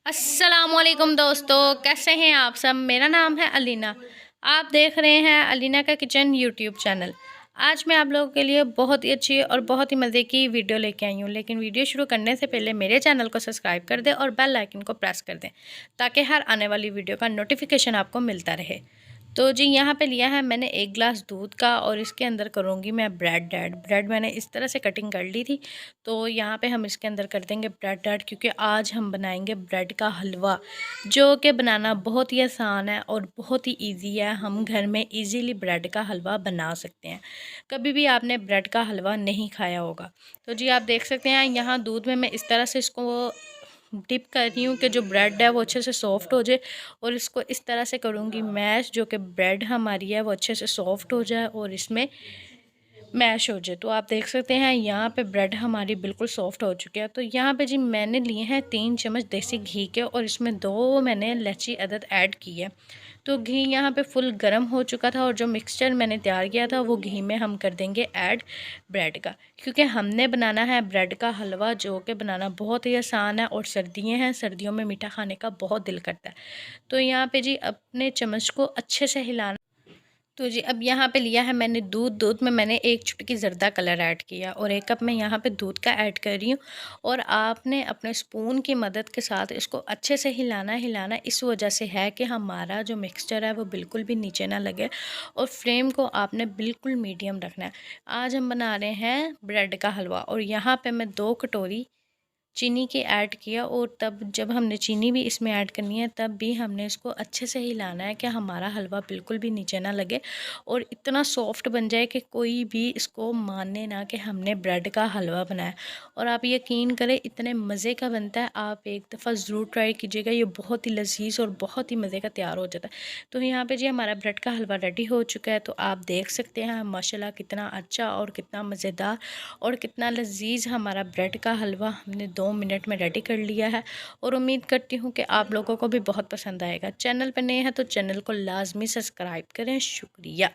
अस्सलामुअलैकुम दोस्तों, कैसे हैं आप सब। मेरा नाम है अलीना। आप देख रहे हैं अलीना का किचन यूट्यूब चैनल। आज मैं आप लोगों के लिए बहुत ही अच्छी और बहुत ही मज़े की वीडियो लेके आई हूँ। लेकिन वीडियो शुरू करने से पहले मेरे चैनल को सब्सक्राइब कर दें और बेल आइकन को प्रेस कर दें ताकि हर आने वाली वीडियो का नोटिफिकेशन आपको मिलता रहे। तो जी यहाँ पे लिया है मैंने 1 गिलास दूध का और इसके अंदर करूँगी मैं ब्रेड ऐड। ब्रेड मैंने इस तरह से कटिंग कर ली थी। तो यहाँ पे हम इसके अंदर कर देंगे ब्रेड ऐड, क्योंकि आज हम बनाएंगे ब्रेड का हलवा, जो कि बनाना बहुत ही आसान है और बहुत ही इजी है। हम घर में इजीली ब्रेड का हलवा बना सकते हैं। कभी भी आपने ब्रेड का हलवा नहीं खाया होगा। तो जी आप देख सकते हैं यहाँ दूध में मैं इस तरह से इसको डिप कर रही हूँ कि जो ब्रेड है वो अच्छे से सॉफ्ट हो जाए, और इसको इस तरह से करूँगी मैश, जो कि ब्रेड हमारी है वो अच्छे से सॉफ्ट हो जाए और इसमें मैश हो जाए। तो आप देख सकते हैं यहाँ पे ब्रेड हमारी बिल्कुल सॉफ्ट हो चुकी है। तो यहाँ पे जी मैंने लिए हैं 3 चम्मच देसी घी के, और इसमें 2 मैंने इलायची अदद ऐड की है। तो घी यहाँ पे फुल गर्म हो चुका था, और जो मिक्सचर मैंने तैयार किया था वो घी में हम कर देंगे ऐड ब्रेड का, क्योंकि हमने बनाना है ब्रेड का हलवा, जो कि बनाना बहुत ही आसान है। और सर्दियाँ हैं, सर्दियों में मीठा खाने का बहुत दिल करता है। तो यहाँ पे जी अपने चम्मच को अच्छे से हिलाना। तो जी अब यहाँ पे लिया है मैंने दूध में मैंने 1 चुटकी ज़र्दा कलर ऐड किया, और 1 कप मैं यहाँ पे दूध का ऐड कर रही हूँ। और आपने अपने स्पून की मदद के साथ इसको अच्छे से हिलाना इस वजह से है कि हमारा जो मिक्सचर है वो बिल्कुल भी नीचे ना लगे, और फ्लेम को आपने बिल्कुल मीडियम रखना है। आज हम बना रहे हैं ब्रेड का हलवा, और यहाँ पर मैं 2 कटोरी चीनी के ऐड किया। और तब जब हमने चीनी भी इसमें ऐड करनी है, तब भी हमने इसको अच्छे से हिलाना है कि हमारा हलवा बिल्कुल भी नीचे ना लगे और इतना सॉफ्ट बन जाए कि कोई भी इसको माने ना कि हमने ब्रेड का हलवा बनाया। और आप यकीन करें इतने मज़े का बनता है, आप एक दफ़ा ज़रूर ट्राई कीजिएगा। ये बहुत ही लजीज और बहुत ही मज़े का तैयार हो जाता है। तो यहाँ पे जी हमारा ब्रेड का हलवा रेडी हो चुका है। तो आप देख सकते हैं माशाल्लाह कितना अच्छा और कितना मज़ेदार और कितना लजीज हमारा ब्रेड का हलवा हमने 2 मिनट में रेडी कर लिया है। और उम्मीद करती हूँ कि आप लोगों को भी बहुत पसंद आएगा। चैनल पर नए हैं तो चैनल को लाजमी सब्सक्राइब करें। शुक्रिया।